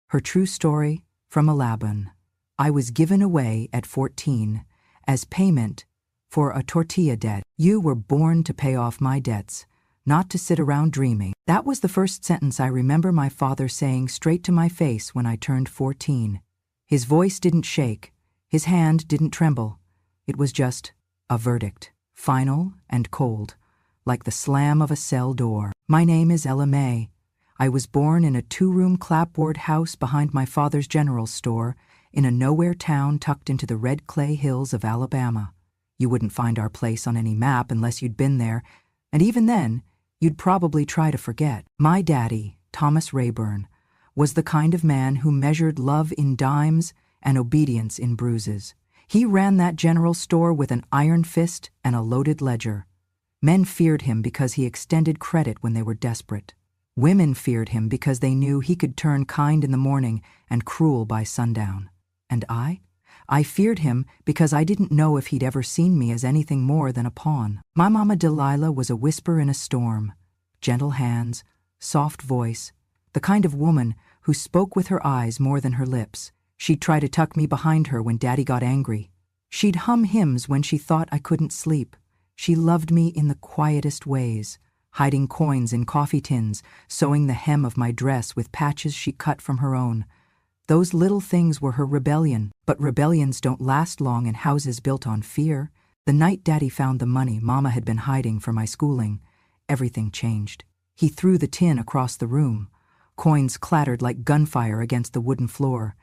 Her true story from Alabama. I was given away at 14 as payment for a tortilla debt. You were born to pay off my debts, not to sit around dreaming. That was the first sentence I remember my father saying straight to my face when I turned 14. His voice didn't shake, his hand didn't tremble. It was just a verdict, final and cold, like the slam of a cell door. My name is Ella May. I was born in a 2-room clapboard house behind my father's general store in a nowhere town tucked into the red clay hills of Alabama. You wouldn't find our place on any map unless you'd been there, and even then, you'd probably try to forget. My daddy, Thomas Rayburn, was the kind of man who measured love in dimes and obedience in bruises. He ran that general store with an iron fist and a loaded ledger. Men feared him because he extended credit when they were desperate. Women feared him because they knew he could turn kind in the morning and cruel by sundown. And I feared him because I didn't know if he'd ever seen me as anything more than a pawn. My mama Delilah was a whisper in a storm. Gentle hands, soft voice, the kind of woman who spoke with her eyes more than her lips. She'd try to tuck me behind her when Daddy got angry. She'd hum hymns when she thought I couldn't sleep. She loved me in the quietest ways, hiding coins in coffee tins, sewing the hem of my dress with patches she cut from her own. Those little things were her rebellion, but rebellions don't last long in houses built on fear. The night Daddy found the money Mama had been hiding for my schooling, everything changed. He threw the tin across the room. Coins clattered like gunfire against the wooden floor.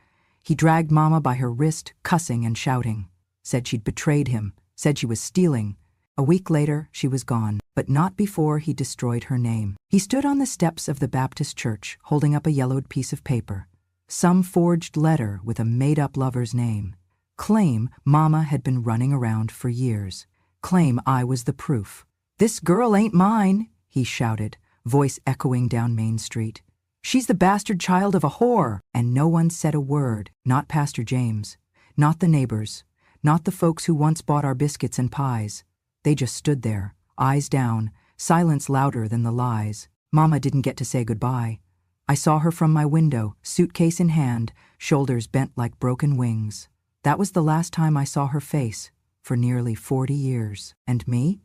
He dragged Mama by her wrist, cussing and shouting. Said she'd betrayed him, said she was stealing. A week later, she was gone, but not before he destroyed her name. He stood on the steps of the Baptist church, holding up a yellowed piece of paper. Some forged letter with a made-up lover's name. Claim Mama had been running around for years. Claim I was the proof. "This girl ain't mine," he shouted, voice echoing down Main Street. "She's the bastard child of a whore." And no one said a word, not Pastor James, not the neighbors, not the folks who once bought our biscuits and pies. They just stood there, eyes down, silence louder than the lies. Mama didn't get to say goodbye. I saw her from my window, suitcase in hand, shoulders bent like broken wings. That was the last time I saw her face, for nearly 40 years. And me?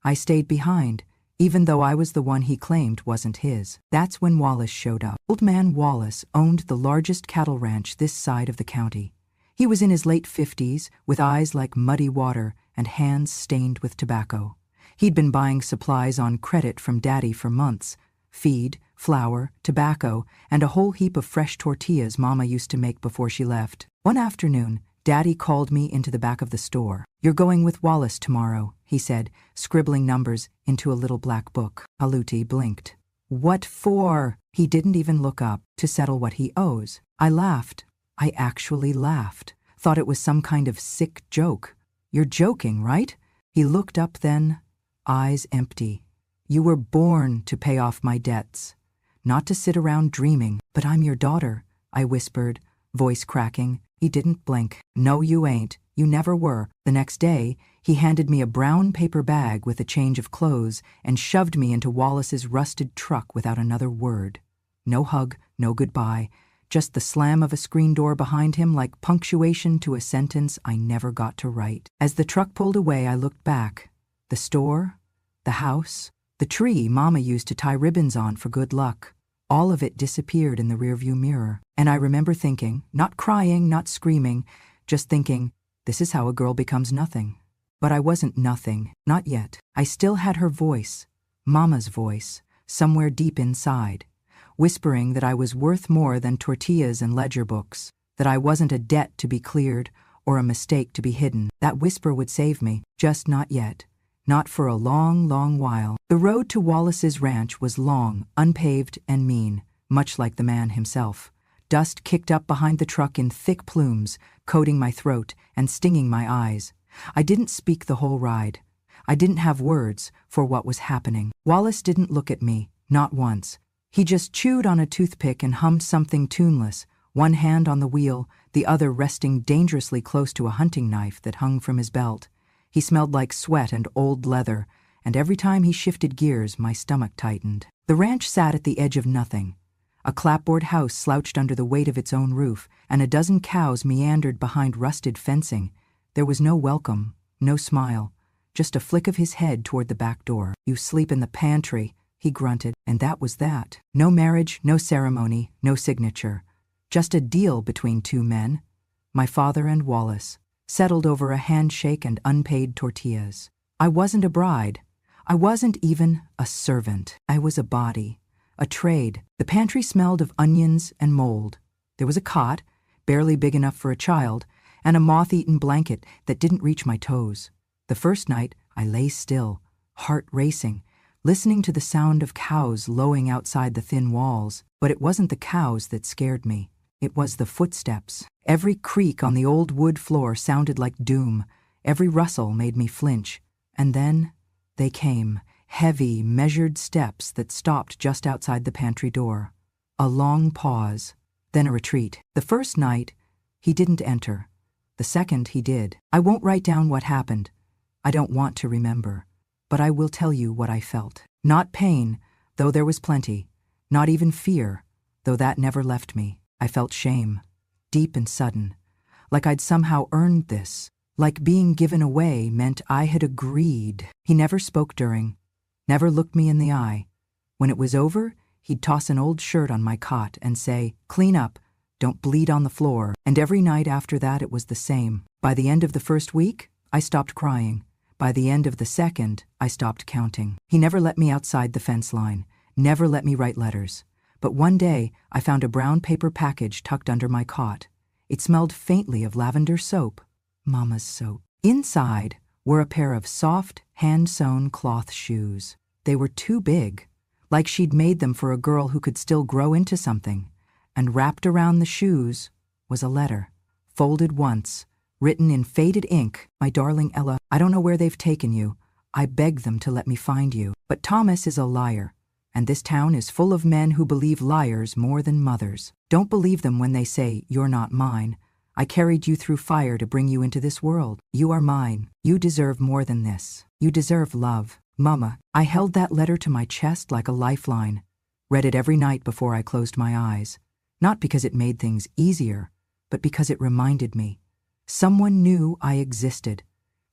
I stayed behind, even though I was the one he claimed wasn't his. That's when Wallace showed up. Old man Wallace owned the largest cattle ranch this side of the county. He was in his late 50s, with eyes like muddy water and hands stained with tobacco. He'd been buying supplies on credit from Daddy for months. Feed, flour, tobacco, and a whole heap of fresh tortillas Mama used to make before she left. One afternoon, Daddy called me into the back of the store. "You're going with Wallace tomorrow," he said, scribbling numbers into a little black book. Aluti blinked. "What for?" He didn't even look up. "To settle what he owes." I laughed. I actually laughed. Thought it was some kind of sick joke. "You're joking, right?" He looked up then, eyes empty. "You were born to pay off my debts, not to sit around dreaming." "But I'm your daughter," I whispered, voice cracking. He didn't blink. "No, you ain't. You never were." The next day, he handed me a brown paper bag with a change of clothes and shoved me into Wallace's rusted truck without another word. No hug, no goodbye, just the slam of a screen door behind him like punctuation to a sentence I never got to write. As the truck pulled away, I looked back. The store, the house, the tree Mama used to tie ribbons on for good luck. All of it disappeared in the rearview mirror. And I remember thinking, not crying, not screaming, just thinking, this is how a girl becomes nothing. But I wasn't nothing, not yet. I still had her voice, Mama's voice, somewhere deep inside, whispering that I was worth more than tortillas and ledger books, that I wasn't a debt to be cleared or a mistake to be hidden. That whisper would save me, just not yet. Not for a long, long while. The road to Wallace's ranch was long, unpaved, and mean, much like the man himself. Dust kicked up behind the truck in thick plumes, coating my throat and stinging my eyes. I didn't speak the whole ride. I didn't have words for what was happening. Wallace didn't look at me, not once. He just chewed on a toothpick and hummed something tuneless, one hand on the wheel, the other resting dangerously close to a hunting knife that hung from his belt. He smelled like sweat and old leather, and every time he shifted gears, my stomach tightened. The ranch sat at the edge of nothing. A clapboard house slouched under the weight of its own roof, and a dozen cows meandered behind rusted fencing. There was no welcome, no smile, just a flick of his head toward the back door. "You sleep in the pantry," he grunted, and that was that. No marriage, no ceremony, no signature. Just a deal between two men, my father and Wallace, settled over a handshake and unpaid tortillas. I wasn't a bride. I wasn't even a servant. I was a body, a trade. The pantry smelled of onions and mold. There was a cot, barely big enough for a child, and a moth-eaten blanket that didn't reach my toes. The first night, I lay still, heart racing, listening to the sound of cows lowing outside the thin walls. But it wasn't the cows that scared me. It was the footsteps. Every creak on the old wood floor sounded like doom. Every rustle made me flinch. And then they came, heavy, measured steps that stopped just outside the pantry door. A long pause, then a retreat. The first night, he didn't enter. The second, he did. I won't write down what happened. I don't want to remember. But I will tell you what I felt. Not pain, though there was plenty. Not even fear, though that never left me. I felt shame, deep and sudden, like I'd somehow earned this. Like being given away meant I had agreed. He never spoke during, never looked me in the eye. When it was over, he'd toss an old shirt on my cot and say, "Clean up, don't bleed on the floor." And every night after that it was the same. By the end of the first week, I stopped crying. By the end of the second, I stopped counting. He never let me outside the fence line, never let me write letters. But one day, I found a brown paper package tucked under my cot. It smelled faintly of lavender soap. Mama's soap. Inside were a pair of soft, hand-sewn cloth shoes. They were too big, like she'd made them for a girl who could still grow into something. And wrapped around the shoes was a letter, folded once, written in faded ink. "My darling Ella, I don't know where they've taken you. I beg them to let me find you. But Thomas is a liar, and this town is full of men who believe liars more than mothers. Don't believe them when they say, 'You're not mine. I carried you through fire to bring you into this world. You are mine. You deserve more than this. You deserve love.'" Mama, I held that letter to my chest like a lifeline, read it every night before I closed my eyes. Not because it made things easier, but because it reminded me. Someone knew I existed.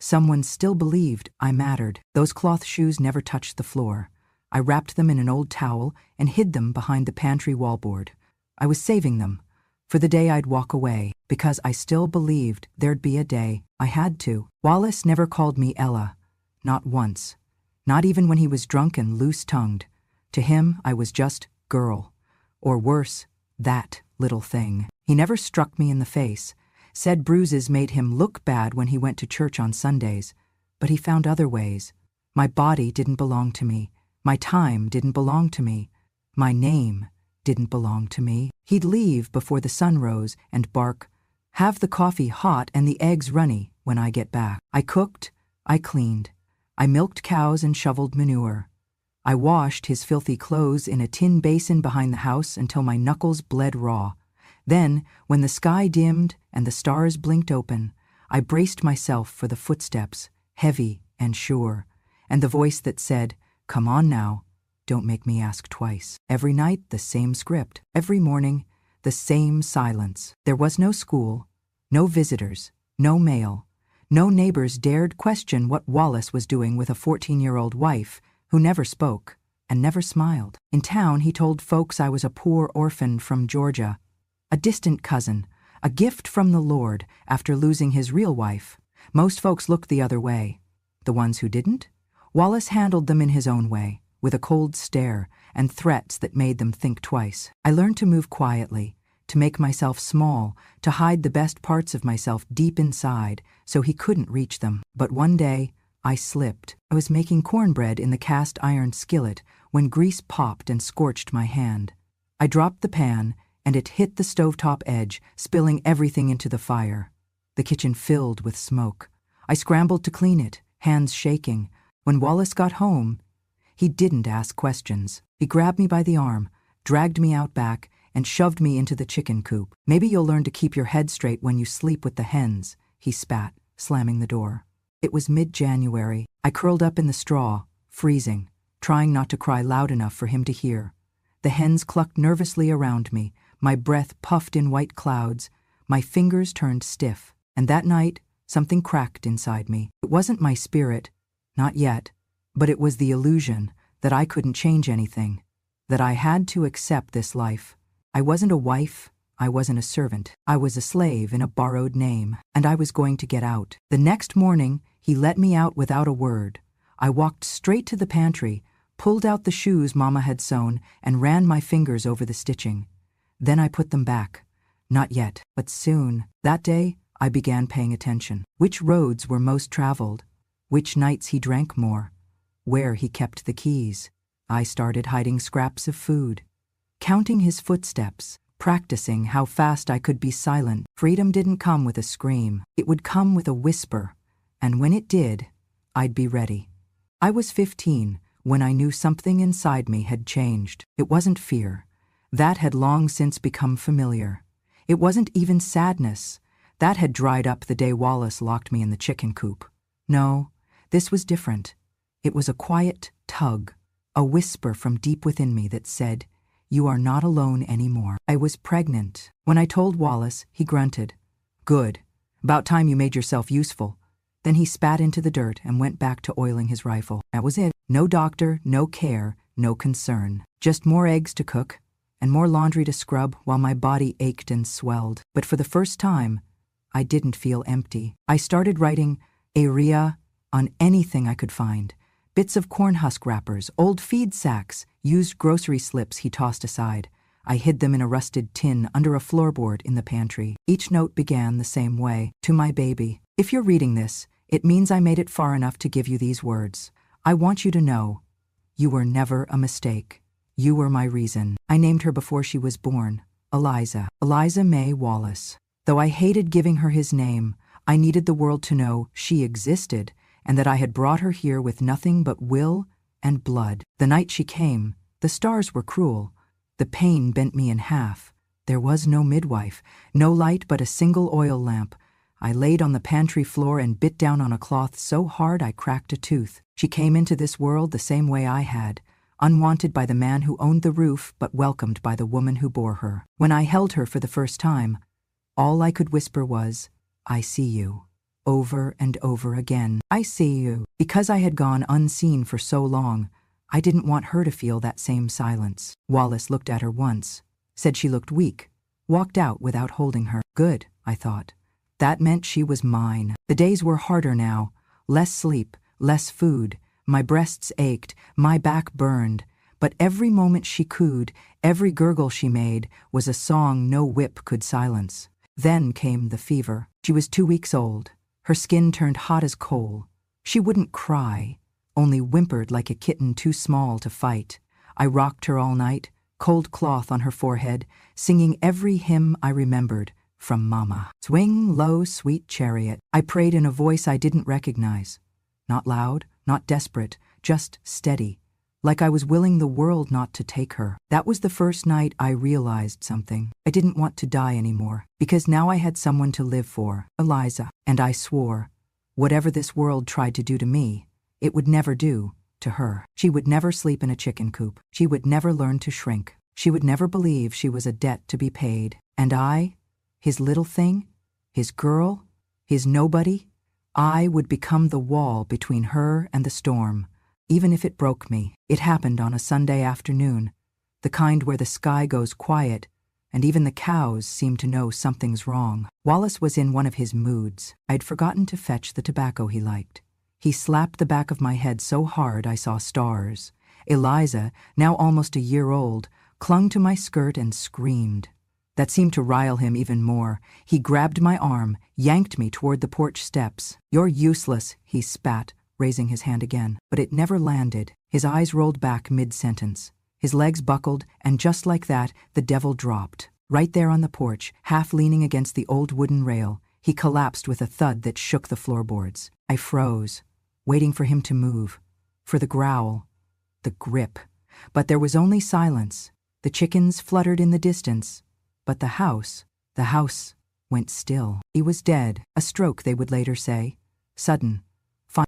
Someone still believed I mattered. Those cloth shoes never touched the floor. I wrapped them in an old towel and hid them behind the pantry wallboard. I was saving them for the day I'd walk away, because I still believed there'd be a day. I had to. Wallace never called me Ella. Not once. Not even when he was drunk and loose-tongued. To him, I was just girl. Or worse, that little thing. He never struck me in the face. Said bruises made him look bad when he went to church on Sundays. But he found other ways. My body didn't belong to me. My time didn't belong to me. My name didn't belong to me. He'd leave before the sun rose and bark, "Have the coffee hot and the eggs runny when I get back." I cooked, I cleaned. I milked cows and shoveled manure. I washed his filthy clothes in a tin basin behind the house until my knuckles bled raw. Then, when the sky dimmed and the stars blinked open, I braced myself for the footsteps, heavy and sure, and the voice that said, "Come on now, don't make me ask twice." Every night, the same script. Every morning, the same silence. There was no school, no visitors, no mail. No neighbors dared question what Wallace was doing with a 14-year-old wife who never spoke and never smiled. In town, he told folks I was a poor orphan from Georgia, a distant cousin, a gift from the Lord after losing his real wife. Most folks looked the other way. The ones who didn't? Wallace handled them in his own way, with a cold stare and threats that made them think twice. I learned to move quietly, to make myself small, to hide the best parts of myself deep inside so he couldn't reach them. But one day, I slipped. I was making cornbread in the cast iron skillet when grease popped and scorched my hand. I dropped the pan, and it hit the stovetop edge, spilling everything into the fire. The kitchen filled with smoke. I scrambled to clean it, hands shaking. When Wallace got home, he didn't ask questions. He grabbed me by the arm, dragged me out back, and shoved me into the chicken coop. "Maybe you'll learn to keep your head straight when you sleep with the hens," he spat, slamming the door. It was mid-January. I curled up in the straw, freezing, trying not to cry loud enough for him to hear. The hens clucked nervously around me, my breath puffed in white clouds, my fingers turned stiff, and that night something cracked inside me. It wasn't my spirit, not yet, but it was the illusion that I couldn't change anything, that I had to accept this life. I wasn't a wife, I wasn't a servant. I was a slave in a borrowed name, and I was going to get out. The next morning, he let me out without a word. I walked straight to the pantry, pulled out the shoes Mama had sewn, and ran my fingers over the stitching. Then I put them back. Not yet, but soon. That day, I began paying attention. Which roads were most traveled? Which nights he drank more? Where he kept the keys? I started hiding scraps of food, counting his footsteps, practicing how fast I could be silent. Freedom didn't come with a scream. It would come with a whisper, and when it did, I'd be ready. I was 15 when I knew something inside me had changed. It wasn't fear. That had long since become familiar. It wasn't even sadness. That had dried up the day Wallace locked me in the chicken coop. No, this was different. It was a quiet tug, a whisper from deep within me that said, "You are not alone anymore." I was pregnant. When I told Wallace, he grunted. "Good. About time you made yourself useful." Then he spat into the dirt and went back to oiling his rifle. That was it. No doctor, no care, no concern. Just more eggs to cook and more laundry to scrub while my body ached and swelled. But for the first time, I didn't feel empty. I started writing area on anything I could find. Bits of corn husk wrappers, old feed sacks, used grocery slips he tossed aside. I hid them in a rusted tin under a floorboard in the pantry. Each note began the same way. To my baby. If you're reading this, it means I made it far enough to give you these words. I want you to know, you were never a mistake. You were my reason. I named her before she was born, Eliza. Eliza May Wallace. Though I hated giving her his name, I needed the world to know she existed and that I had brought her here with nothing but will and blood. The night she came, the stars were cruel. The pain bent me in half. There was no midwife, no light but a single oil lamp. I laid on the pantry floor and bit down on a cloth so hard I cracked a tooth. She came into this world the same way I had, unwanted by the man who owned the roof but welcomed by the woman who bore her. When I held her for the first time, all I could whisper was, "I see you." Over and over again. I see you. Because I had gone unseen for so long, I didn't want her to feel that same silence. Wallace looked at her once, said she looked weak, walked out without holding her. Good, I thought. That meant she was mine. The days were harder now. Less sleep, less food. My breasts ached, my back burned. But every moment she cooed, every gurgle she made, was a song no whip could silence. Then came the fever. She was 2 weeks old. Her skin turned hot as coal. She wouldn't cry, only whimpered like a kitten too small to fight. I rocked her all night, cold cloth on her forehead, singing every hymn I remembered from Mama. Swing low, sweet chariot. I prayed in a voice I didn't recognize. Not loud, not desperate, just steady, like I was willing the world not to take her. That was the first night I realized something. I didn't want to die anymore, because now I had someone to live for, Eliza. And I swore, whatever this world tried to do to me, it would never do to her. She would never sleep in a chicken coop. She would never learn to shrink. She would never believe she was a debt to be paid. And I, his little thing, his girl, his nobody, I would become the wall between her and the storm, even if it broke me. It happened on a Sunday afternoon, the kind where the sky goes quiet and even the cows seem to know something's wrong. Wallace was in one of his moods. I'd forgotten to fetch the tobacco he liked. He slapped the back of my head so hard I saw stars. Eliza, now almost a year old, clung to my skirt and screamed. That seemed to rile him even more. He grabbed my arm, yanked me toward the porch steps. "You're useless," he spat, raising his hand again. But it never landed. His eyes rolled back mid-sentence. His legs buckled, and just like that, the devil dropped. Right there on the porch, half leaning against the old wooden rail, he collapsed with a thud that shook the floorboards. I froze, waiting for him to move, for the growl, the grip. But there was only silence. The chickens fluttered in the distance, but the house went still. He was dead, a stroke, they would later say. Sudden.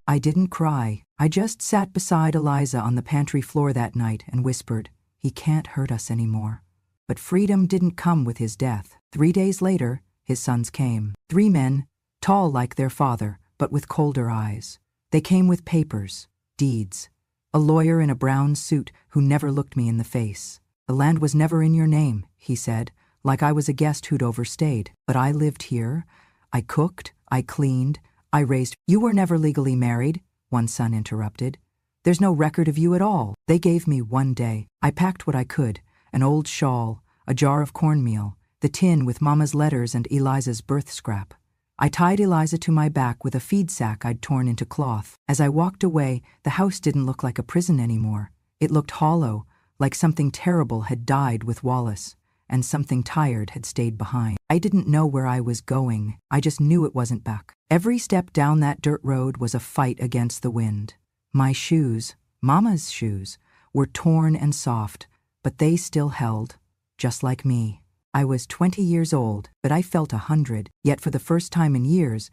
I didn't cry. I just sat beside Eliza on the pantry floor that night and whispered, He can't hurt us anymore. But freedom didn't come with his death. 3 days later, his sons came. 3 men, tall like their father, but with colder eyes. They came with papers, deeds. A lawyer in a brown suit who never looked me in the face. The land was never in your name, he said, like I was a guest who'd overstayed. But I lived here. I cooked, I cleaned, I raised. You were never legally married, one son interrupted. There's no record of you at all. They gave me 1 day. I packed what I could, an old shawl, a jar of cornmeal, the tin with Mama's letters and Eliza's birth scrap. I tied Eliza to my back with a feed sack I'd torn into cloth. As I walked away, the house didn't look like a prison anymore. It looked hollow, like something terrible had died with Wallace, and something tired had stayed behind. I didn't know where I was going. I just knew it wasn't back. Every step down that dirt road was a fight against the wind. My shoes, Mama's shoes, were torn and soft, but they still held, just like me. I was 20 years old, but I felt 100, yet for the first time in years,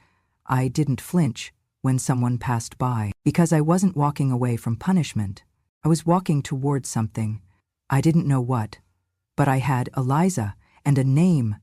I didn't flinch when someone passed by, because I wasn't walking away from punishment. I was walking towards something. I didn't know what, but I had Eliza and a name,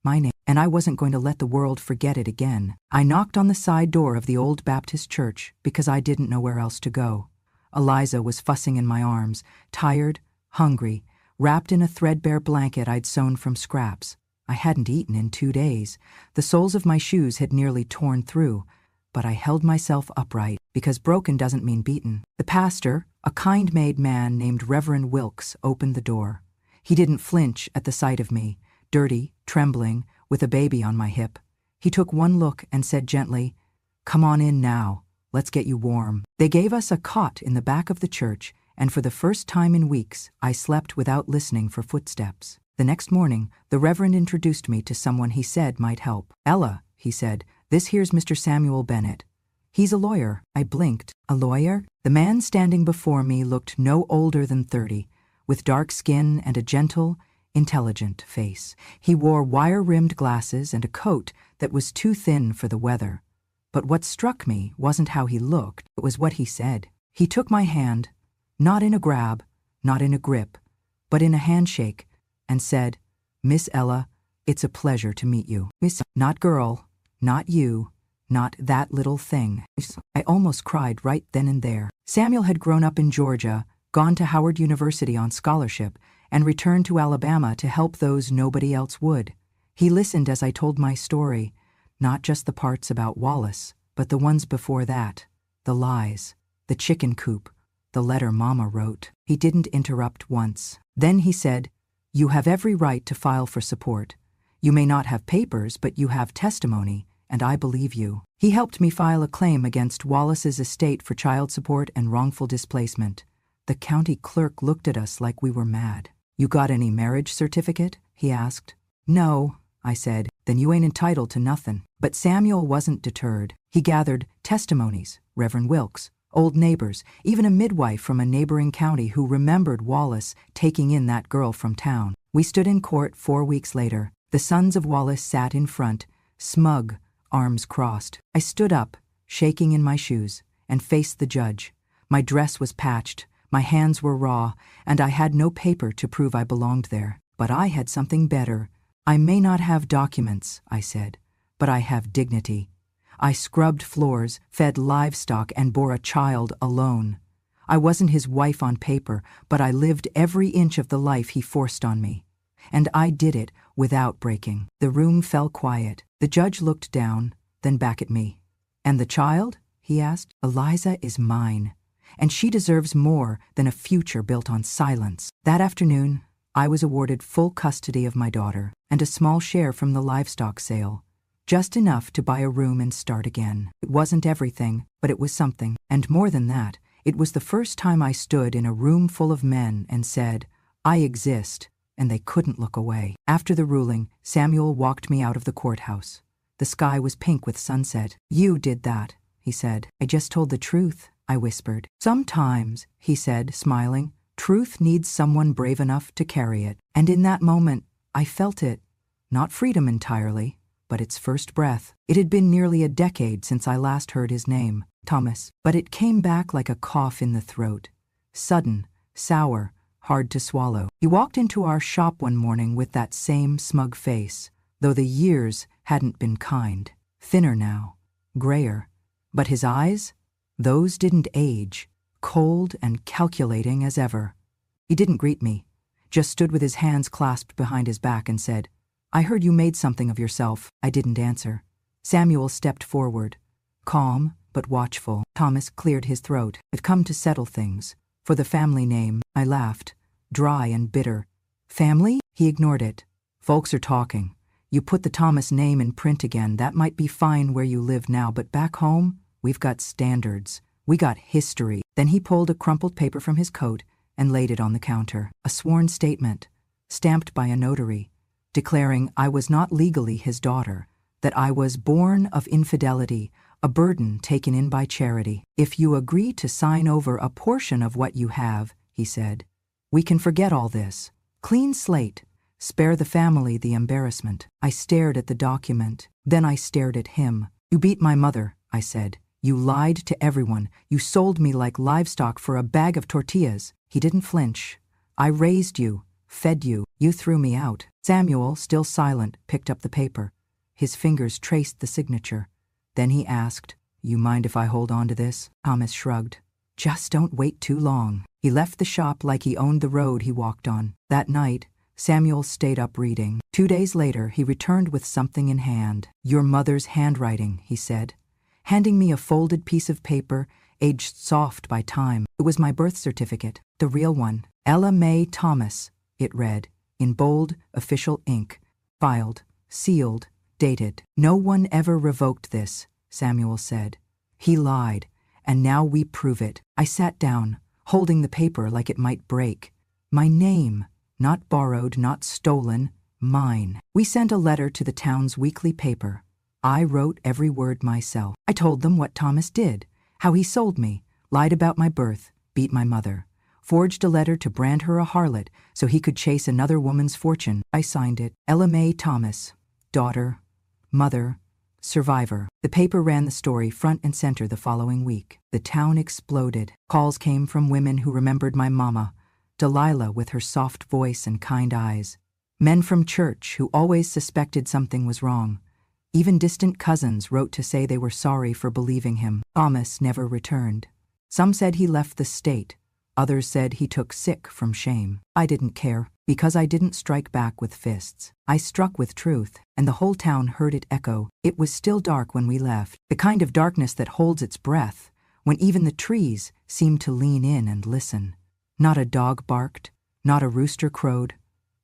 my name, and I wasn't going to let the world forget it again. I knocked on the side door of the old Baptist church because I didn't know where else to go. Eliza was fussing in my arms, tired, hungry, wrapped in a threadbare blanket I'd sewn from scraps. I hadn't eaten in 2 days. The soles of my shoes had nearly torn through, but I held myself upright, because broken doesn't mean beaten. The pastor, a kind-made man named Reverend Wilkes, opened the door. He didn't flinch at the sight of me, dirty, trembling, with a baby on my hip. He took one look and said gently, "Come on in now. Let's get you warm." They gave us a cot in the back of the church, and for the first time in weeks, I slept without listening for footsteps. The next morning, the Reverend introduced me to someone he said might help. "Ella," he said, "this here's Mr. Samuel Bennett. He's a lawyer." I blinked. A lawyer? The man standing before me looked no older than 30, with dark skin and a gentle, intelligent face. He wore wire-rimmed glasses and a coat that was too thin for the weather. But what struck me wasn't how he looked, it was what he said. He took my hand, not in a grab, not in a grip, but in a handshake, and said, "Miss Ella, it's a pleasure to meet you. Miss, not girl, not you, not that little thing." I almost cried right then and there. Samuel had grown up in Georgia, gone to Howard University on scholarship, and returned to Alabama to help those nobody else would. He listened as I told my story, not just the parts about Wallace, but the ones before that, the lies, the chicken coop, the letter Mama wrote. He didn't interrupt once. Then he said, "You have every right to file for support. You may not have papers, but you have testimony, and I believe you." He helped me file a claim against Wallace's estate for child support and wrongful displacement. The county clerk looked at us like we were mad. "You got any marriage certificate?" he asked. "No," I said. "Then you ain't entitled to nothing." But Samuel wasn't deterred. He gathered testimonies, Reverend Wilkes, old neighbors, even a midwife from a neighboring county who remembered Wallace taking in that girl from town. We stood in court 4 weeks later. The sons of Wallace sat in front, smug, arms crossed. I stood up, shaking in my shoes, and faced the judge. My dress was patched, my hands were raw, and I had no paper to prove I belonged there. But I had something better. "I may not have documents," I said, "but I have dignity. I scrubbed floors, fed livestock, and bore a child alone. I wasn't his wife on paper, but I lived every inch of the life he forced on me. And I did it without breaking." The room fell quiet. The judge looked down, then back at me. "And the child?" he asked. "Eliza is mine, and she deserves more than a future built on silence." That afternoon, I was awarded full custody of my daughter and a small share from the livestock sale. Just enough to buy a room and start again. It wasn't everything, but it was something. And more than that, it was the first time I stood in a room full of men and said, "I exist," and they couldn't look away. After the ruling, Samuel walked me out of the courthouse. The sky was pink with sunset. "You did that," he said. "I just told the truth," I whispered. "Sometimes," he said, smiling, "truth needs someone brave enough to carry it." And in that moment, I felt it. Not freedom entirely, but its first breath. It had been nearly a decade since I last heard his name, Thomas, but it came back like a cough in the throat. Sudden, sour, hard to swallow. He walked into our shop one morning with that same smug face, though the years hadn't been kind. Thinner now, grayer. But his eyes? Those didn't age, cold and calculating as ever. He didn't greet me, just stood with his hands clasped behind his back and said, "I heard you made something of yourself." I didn't answer. Samuel stepped forward, calm but watchful. Thomas cleared his throat. I'd come to settle things. For the family name, I laughed, dry and bitter. Family? He ignored it. Folks are talking. You put the Thomas name in print again, that might be fine where you live now, but back home, we've got standards. We got history. Then he pulled a crumpled paper from his coat and laid it on the counter. A sworn statement, stamped by a notary, declaring I was not legally his daughter, that I was born of infidelity, a burden taken in by charity. If you agree to sign over a portion of what you have, he said, we can forget all this. Clean slate. Spare the family the embarrassment. I stared at the document. Then I stared at him. You beat my mother, I said. You lied to everyone. You sold me like livestock for a bag of tortillas. He didn't flinch. I raised you, fed you. You threw me out. Samuel, still silent, picked up the paper. His fingers traced the signature. Then he asked, "You mind if I hold on to this?" Thomas shrugged. "Just don't wait too long." He left the shop like he owned the road he walked on. That night, Samuel stayed up reading. 2 days later, he returned with something in hand. "Your mother's handwriting," he said, handing me a folded piece of paper, aged soft by time. It was my birth certificate, the real one. Ella Mae Thomas, it read, in bold, official ink, filed, sealed, dated. "No one ever revoked this," Samuel said. "He lied, and now we prove it." I sat down, holding the paper like it might break. My name, not borrowed, not stolen, mine. We sent a letter to the town's weekly paper. I wrote every word myself. I told them what Thomas did, how he sold me, lied about my birth, beat my mother, forged a letter to brand her a harlot so he could chase another woman's fortune. I signed it. Ella Mae Thomas, daughter, mother, survivor. The paper ran the story front and center the following week. The town exploded. Calls came from women who remembered my mama, Delilah with her soft voice and kind eyes. Men from church who always suspected something was wrong. Even distant cousins wrote to say they were sorry for believing him. Thomas never returned. Some said he left the state. Others said he took sick from shame. I didn't care, because I didn't strike back with fists. I struck with truth, and the whole town heard it echo. It was still dark when we left, the kind of darkness that holds its breath, when even the trees seemed to lean in and listen. Not a dog barked, not a rooster crowed.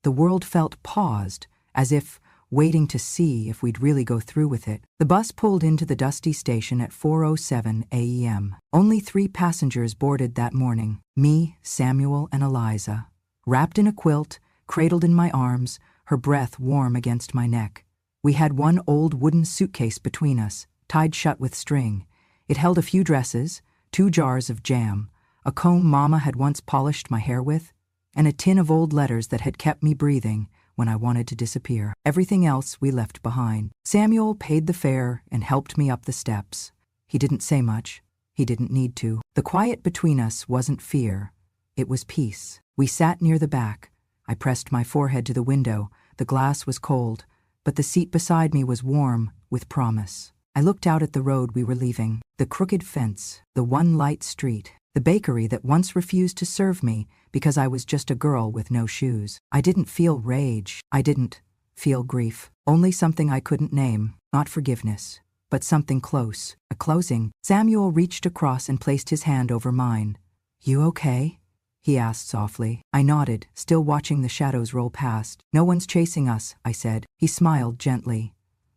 The world felt paused, as if waiting to see if we'd really go through with it. The bus pulled into the dusty station at 4:07 a.m. Only 3 passengers boarded that morning, me, Samuel, and Eliza. Wrapped in a quilt, cradled in my arms, her breath warm against my neck. We had one old wooden suitcase between us, tied shut with string. It held a few dresses, 2 jars of jam, a comb Mama had once polished my hair with, and a tin of old letters that had kept me breathing when I wanted to disappear. Everything else we left behind. Samuel paid the fare and helped me up the steps. He didn't say much. He didn't need to. The quiet between us wasn't fear. It was peace. We sat near the back. I pressed my forehead to the window. The glass was cold, but the seat beside me was warm with promise. I looked out at the road we were leaving. The crooked fence, the one light street, the bakery that once refused to serve me because I was just a girl with no shoes. I didn't feel rage. I didn't feel grief. Only something I couldn't name. Not forgiveness, but something close. A closing. Samuel reached across and placed his hand over mine. "You okay?" he asked softly. I nodded, still watching the shadows roll past. "No one's chasing us," I said. He smiled gently.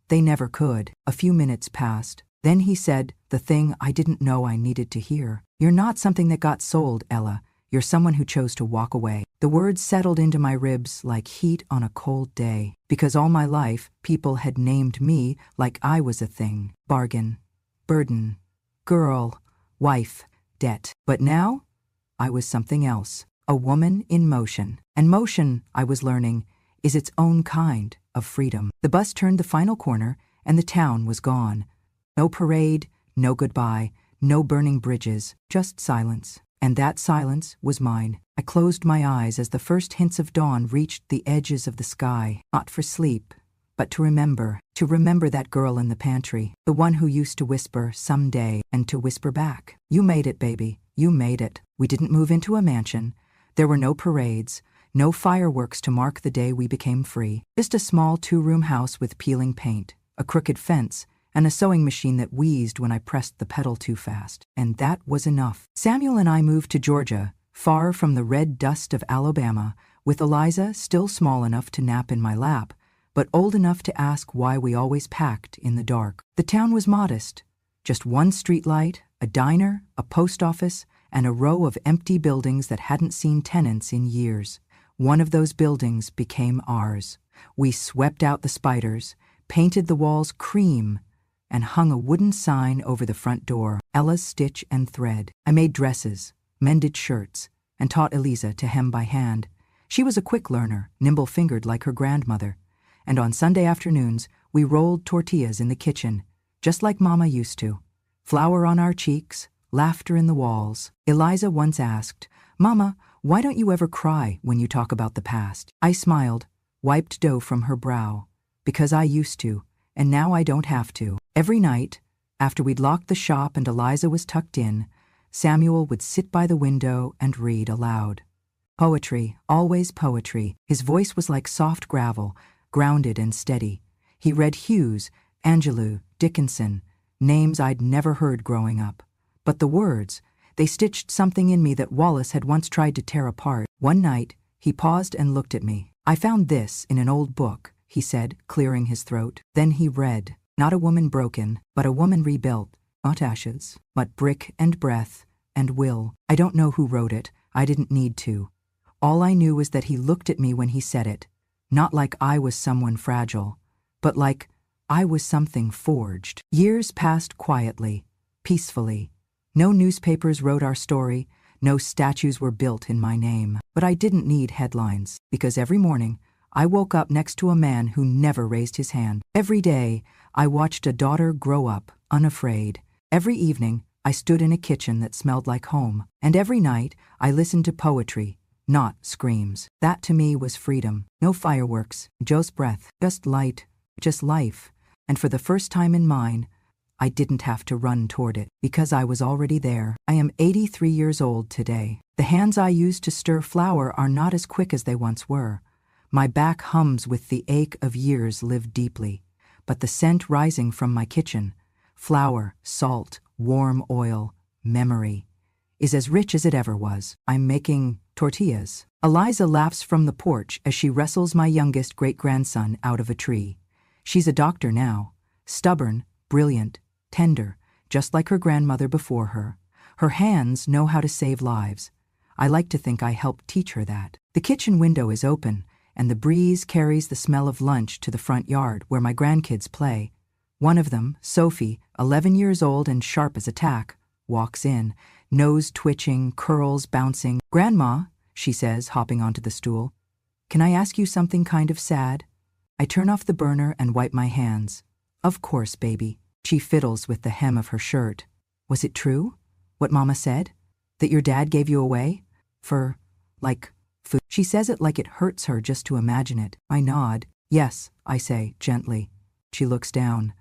"They never could." A few minutes passed. Then he said the thing I didn't know I needed to hear. "You're not something that got sold, Ella. You're someone who chose to walk away." The words settled into my ribs like heat on a cold day, because all my life people had named me like I was a thing. Bargain, burden, girl, wife, debt. But now, I was something else. A woman in motion. And motion, I was learning, is its own kind of freedom. The bus turned the final corner, and the town was gone. No parade, no goodbye, no burning bridges, just silence. And that silence was mine. I closed my eyes as the first hints of dawn reached the edges of the sky, not for sleep, but to remember that girl in the pantry, the one who used to whisper, "Someday," and to whisper back, "You made it, baby, you made it." We didn't move into a mansion. There were no parades, no fireworks to mark the day we became free. Just a small 2-room house with peeling paint, a crooked fence, and a sewing machine that wheezed when I pressed the pedal too fast. And that was enough. Samuel and I moved to Georgia, far from the red dust of Alabama, with Eliza still small enough to nap in my lap, but old enough to ask why we always packed in the dark. The town was modest. Just one streetlight, a diner, a post office, and a row of empty buildings that hadn't seen tenants in years. One of those buildings became ours. We swept out the spiders, painted the walls cream, and hung a wooden sign over the front door, "Ella's Stitch and Thread." I made dresses, mended shirts, and taught Eliza to hem by hand. She was a quick learner, nimble-fingered like her grandmother. And on Sunday afternoons, we rolled tortillas in the kitchen, just like Mama used to. Flour on our cheeks, laughter in the walls. Eliza once asked, "Mama, why don't you ever cry when you talk about the past?" I smiled, wiped dough from her brow. "Because I used to, and now I don't have to." Every night, after we'd locked the shop and Eliza was tucked in, Samuel would sit by the window and read aloud. Poetry, always poetry. His voice was like soft gravel, grounded and steady. He read Hughes, Angelou, Dickinson, names I'd never heard growing up. But the words, they stitched something in me that Wallace had once tried to tear apart. One night, he paused and looked at me. "I found this in an old book," he said, clearing his throat. Then he read, "Not a woman broken, but a woman rebuilt, not ashes, but brick and breath and will." I don't know who wrote it. I didn't need to. All I knew was that he looked at me when he said it, not like I was someone fragile, but like I was something forged. Years passed quietly, peacefully. No newspapers wrote our story, no statues were built in my name. But I didn't need headlines, because every morning I woke up next to a man who never raised his hand. Every day, I watched a daughter grow up, unafraid. Every evening, I stood in a kitchen that smelled like home. And every night, I listened to poetry, not screams. That to me was freedom. No fireworks, just breath, just light, just life. And for the first time in mine, I didn't have to run toward it, because I was already there. I am 83 years old today. The hands I use to stir flour are not as quick as they once were. My back hums with the ache of years lived deeply. But the scent rising from my kitchen, flour, salt, warm oil, memory, is as rich as it ever was. I'm making tortillas. Eliza laughs from the porch as she wrestles my youngest great-grandson out of a tree. She's a doctor now, stubborn, brilliant, tender, just like her grandmother before her. Her hands know how to save lives. I like to think I helped teach her that. The kitchen window is open, and the breeze carries the smell of lunch to the front yard where my grandkids play. One of them, Sophie, 11 years old and sharp as a tack, walks in, nose twitching, curls bouncing. "Grandma," she says, hopping onto the stool, "can I ask you something kind of sad?" I turn off the burner and wipe my hands. "Of course, baby." She fiddles with the hem of her shirt. "Was it true? What Mama said? That your dad gave you away? For, like, food?" She says it like it hurts her just to imagine it. I nod. "Yes," I say, gently. She looks down.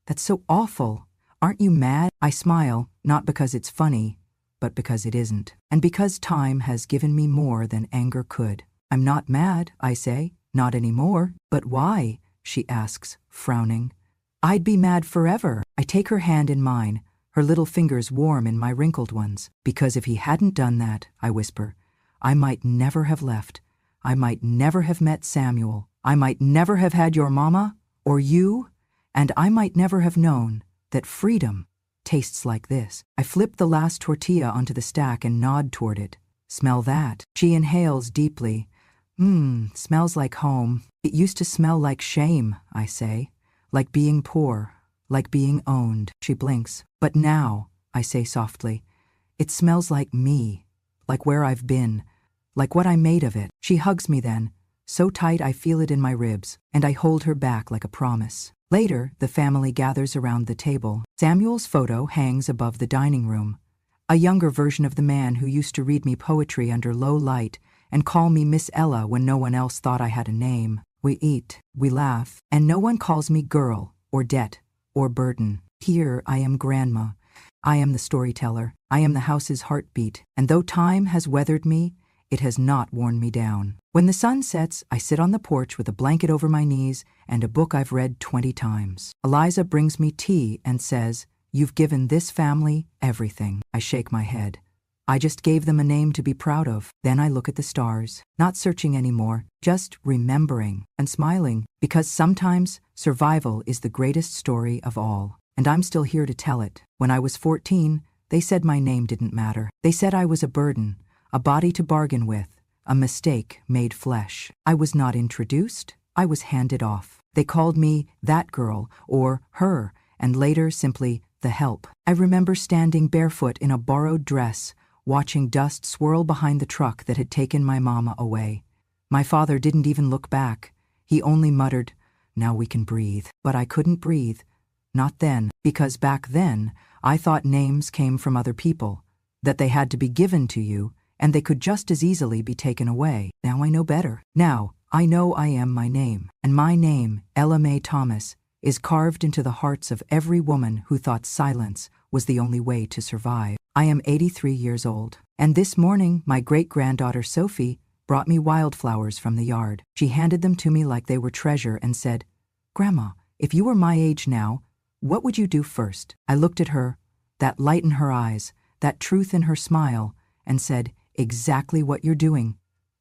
"That's so awful. Aren't you mad?" I smile, not because it's funny, but because it isn't. And because time has given me more than anger could. "I'm not mad," I say. "Not anymore." "But why?" she asks, frowning. "I'd be mad forever." I take her hand in mine, her little fingers warm in my wrinkled ones. "Because if he hadn't done that," I whisper, "I might never have left. I might never have met Samuel. I might never have had your mama, or you, and I might never have known that freedom tastes like this." I flip the last tortilla onto the stack and nod toward it. "Smell that." She inhales deeply. Smells like home. It used to smell like shame," I say. "Like being poor, like being owned." She blinks. "But now," I say softly, "it smells like me, like where I've been, like what I made of it." She hugs me then, so tight I feel it in my ribs, and I hold her back like a promise. Later, the family gathers around the table. Samuel's photo hangs above the dining room. a younger version of the man who used to read me poetry under low light and call me Miss Ella when no one else thought I had a name. We eat, we laugh, and no one calls me girl, or debt, or burden. Here I am grandma. I am the storyteller. I am the house's heartbeat, and though time has weathered me, it has not worn me down. When the sun sets, I sit on the porch with a blanket over my knees and a book I've read 20 times. Eliza brings me tea and says, "You've given this family everything." I shake my head. I just gave them a name to be proud of. Then I look at the stars, not searching anymore, just remembering and smiling, because sometimes survival is the greatest story of all, and I'm still here to tell it. When I was 14, they said my name didn't matter. They said I was a burden, a body to bargain with, a mistake made flesh. I was not introduced, I was handed off. They called me that girl or her, and later simply the help. I remember standing barefoot in a borrowed dress, watching dust swirl behind the truck that had taken my mama away. My father didn't even look back. He only muttered, "Now we can breathe." But I couldn't breathe. Not then, because back then, I thought names came from other people, that they had to be given to you, and they could just as easily be taken away. Now I know better. Now, I know I am my name, and my name, Ella Mae Thomas, is carved into the hearts of every woman who thought silence was the only way to survive. I am 83 years old, and this morning my great-granddaughter Sophie brought me wildflowers from the yard. She handed them to me like they were treasure and said, "Grandma, if you were my age now, what would you do first?" I looked at her, that light in her eyes, that truth in her smile, and said, "Exactly what you're doing.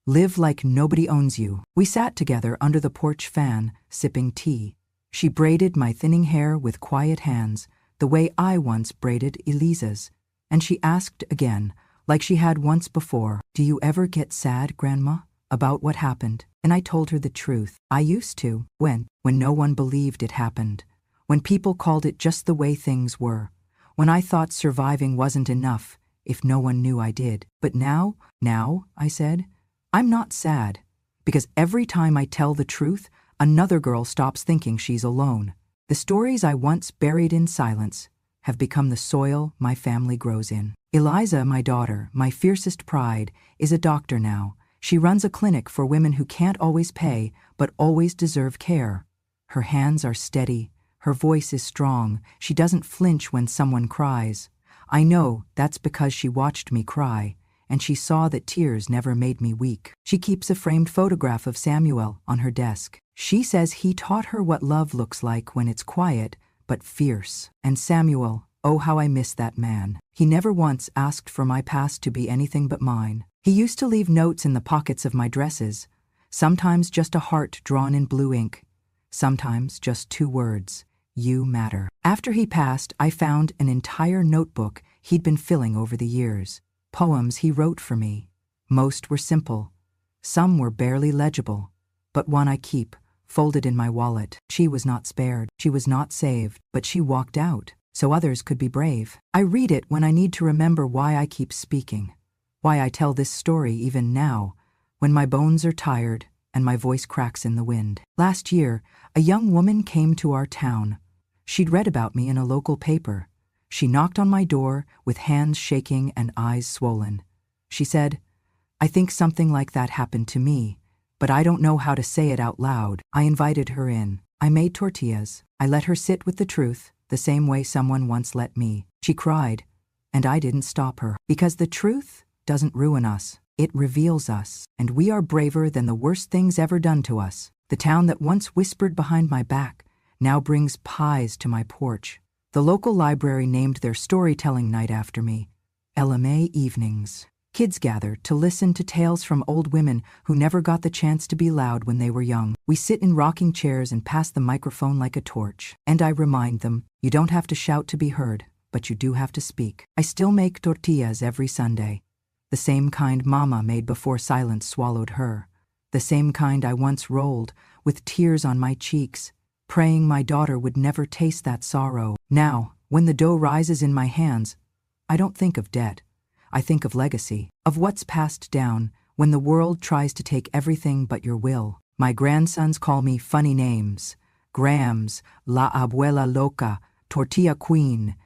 Live like nobody owns you." We sat together under the porch fan, sipping tea. She braided my thinning hair with quiet hands, the way I once braided Eliza's, and she asked again, like she had once before, "Do you ever get sad, Grandma, about what happened?" And I told her the truth. I used to, when no one believed it happened, when people called it just the way things were, when I thought surviving wasn't enough if no one knew I did. But now, I said, I'm not sad, because every time I tell the truth, another girl stops thinking she's alone. The stories I once buried in silence have become the soil my family grows in. Eliza, my daughter, my fiercest pride, is a doctor now. She runs a clinic for women who can't always pay, but always deserve care. Her hands are steady. Her voice is strong. She doesn't flinch when someone cries. I know that's because she watched me cry, and she saw that tears never made me weak. She keeps a framed photograph of Samuel on her desk. She says he taught her what love looks like when it's quiet, but fierce. And Samuel, oh how I miss that man. He never once asked for my past to be anything but mine. He used to leave notes in the pockets of my dresses, sometimes just a heart drawn in blue ink, sometimes just 2 words, "You matter." After he passed, I found an entire notebook he'd been filling over the years. Poems he wrote for me. Most were simple. Some were barely legible. But one I keep, folded in my wallet. She was not spared. She was not saved. But she walked out, so others could be brave. I read it when I need to remember why I keep speaking. Why I tell this story even now, when my bones are tired and my voice cracks in the wind. Last year, a young woman came to our town. She'd read about me in a local paper. She knocked on my door with hands shaking and eyes swollen. She said, "I think something like that happened to me, but I don't know how to say it out loud." I invited her in. I made tortillas. I let her sit with the truth, the same way someone once let me. She cried, and I didn't stop her. Because the truth doesn't ruin us. It reveals us, and we are braver than the worst things ever done to us. The town that once whispered behind my back now brings pies to my porch. The local library named their storytelling night after me, Ella Mae Evenings. Kids gather to listen to tales from old women who never got the chance to be loud when they were young. We sit in rocking chairs and pass the microphone like a torch. And I remind them, you don't have to shout to be heard, but you do have to speak. I still make tortillas every Sunday. The same kind Mama made before silence swallowed her. The same kind I once rolled, with tears on my cheeks, praying my daughter would never taste that sorrow. Now, when the dough rises in my hands, I don't think of debt. I think of legacy, of what's passed down when the world tries to take everything but your will. My grandsons call me funny names, Grams, La Abuela Loca, Tortilla Queen,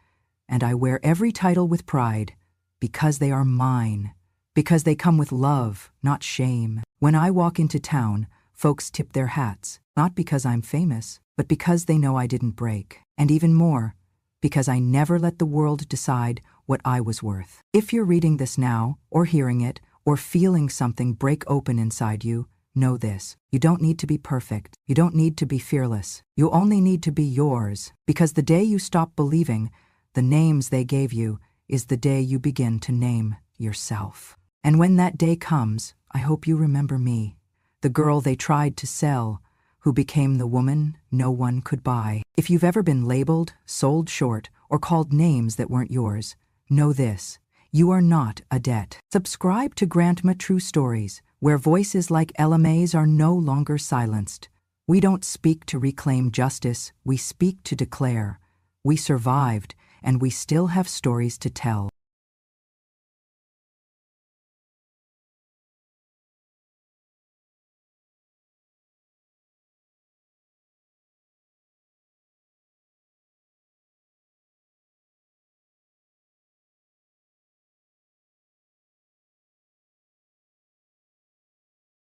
and I wear every title with pride Because they are mine. Because they come with love, not shame. When I walk into town, folks tip their hats, not because I'm famous, but because they know I didn't break. And even more, because I never let the world decide what I was worth. If you're reading this now, or hearing it, or feeling something break open inside you, know this. You don't need to be perfect. You don't need to be fearless. You only need to be yours, because the day you stop believing the names they gave you is the day you begin to name yourself. And when that day comes, I hope you remember me, the girl they tried to sell, who became the woman no one could buy. If you've ever been labeled, sold short, or called names that weren't yours, know this: you are not a debt. Subscribe to Grandma True Stories, where voices like Ella Mae's are no longer silenced. We don't speak to reclaim justice, we speak to declare. We survived, and we still have stories to tell.